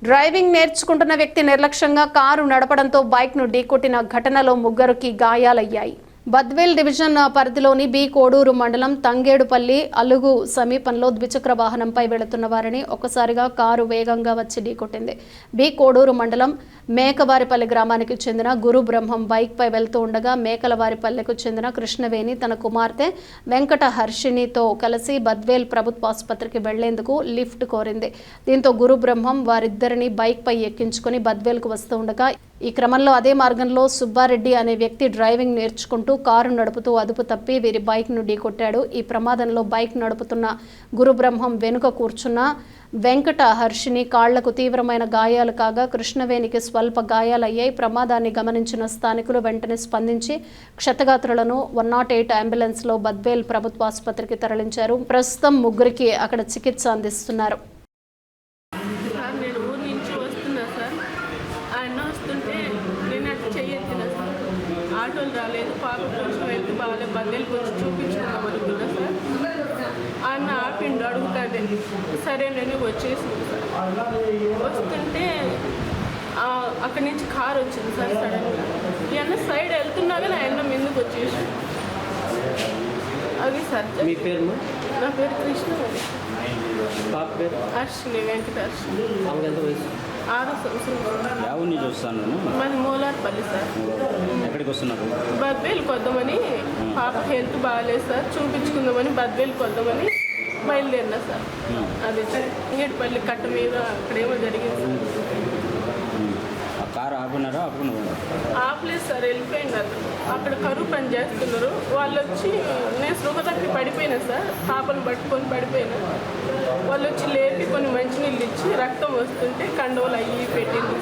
Driving నేర్చుకుంటున్న వ్యక్తి నిర్లక్ష్యంగా కారు నడపడంతో బైక్ను ఢీకొట్టిన ఘటనలో ముగ్గురికి గాయాలయ్యాయి. బద్వేల్ డివిజన్ పరిధిలోని బి కోడూరు మండలం తంగేడుపల్లి అలుగు సమీపంలో ద్విచక్ర వాహనంపై వెళుతున్న వారిని ఒక్కసారిగా కారు వేగంగా వచ్చి ఢీకొట్టింది. బి కోడూరు మండలం మేకవారిపల్లి గ్రామానికి చెందిన గురు బ్రహ్మం బైక్పై వెళ్తూ ఉండగా మేకలవారిపల్లెకు చెందిన కృష్ణవేణి తన కుమార్తె వెంకట హర్షిణితో కలిసి బద్వేల్ ప్రభుత్వ ఆసుపత్రికి వెళ్లేందుకు లిఫ్ట్ కోరింది. దీంతో గురు బ్రహ్మం వారిద్దరిని బైక్పై ఎక్కించుకుని బద్వేల్కు వస్తూ ఉండగా ఈ క్రమంలో అదే మార్గంలో సుబ్బారెడ్డి అనే వ్యక్తి డ్రైవింగ్ నేర్చుకుంటూ కారు నడుపుతూ అదుపు తప్పి వీరి బైక్ను ఢీకొట్టాడు. ఈ ప్రమాదంలో బైక్ నడుపుతున్న గురుబ్రహ్మం వెనుక కూర్చున్న వెంకట హర్షిని కాళ్లకు తీవ్రమైన గాయాలు కాగా కృష్ణవేణికి స్వల్ప గాయాలయ్యాయి. ప్రమాదాన్ని గమనించిన స్థానికులు వెంటనే స్పందించి క్షతగాత్రులను 108 అంబులెన్స్లో బద్వేల్ ప్రభుత్వ ఆసుపత్రికి తరలించారు. ప్రస్తుతం ముగ్గురికి అక్కడ చికిత్స అందిస్తున్నారు. ఆటోలు రాలేదు, పాప కొంచెం వెళ్తూ బాగాలేదు, బద్దెలు కొంచెం చూపించుకుందాం అనుకున్నా సార్. ఆయన ఆపిండు అడుగుతాదే, సరేనని వచ్చేసింది సార్. వస్తుంటే అక్కడి నుంచి కారు వచ్చింది సార్. సడన్గా ఈయన సైడ్ వెళ్తున్నా కానీ ఆయన ముందుకు వచ్చేసి అది సార్. మీ పేరు? నా పేరు కృష్ణ. పాప పేరు? హర్షిని, వెంకట హర్షిని. 6 సంవత్సరాలు. ఎవరి నుంచి వస్తాను? మాది మూలార్పల్లి సార్. ఎక్కడికి వస్తున్నారు? బద్వేల్కి వద్దామని, పాప హెల్త్ బాగాలేదు సార్, చూపించుకుందామని బద్వేల్కి వద్దామని బయలుదేరినా సార్. అదే సార్ ఇంగేటిపల్లి కట్ట మీద అక్కడేమో జరిగింది సార్. కారు ఆపినారా? ఆపలేదు సార్, వెళ్ళిపోయినారు. అక్కడ కరువు పని చేస్తున్నారు వాళ్ళు వచ్చి. నేను స్పృహ తప్పి పడిపోయినా సార్, పాపను పట్టుకొని పడిపోయినా. వాళ్ళు వచ్చి లేపి కొన్ని మంచినీళ్ళు ఇచ్చి రక్తం వస్తుంటే కండోలు అయ్యి పెట్టింది.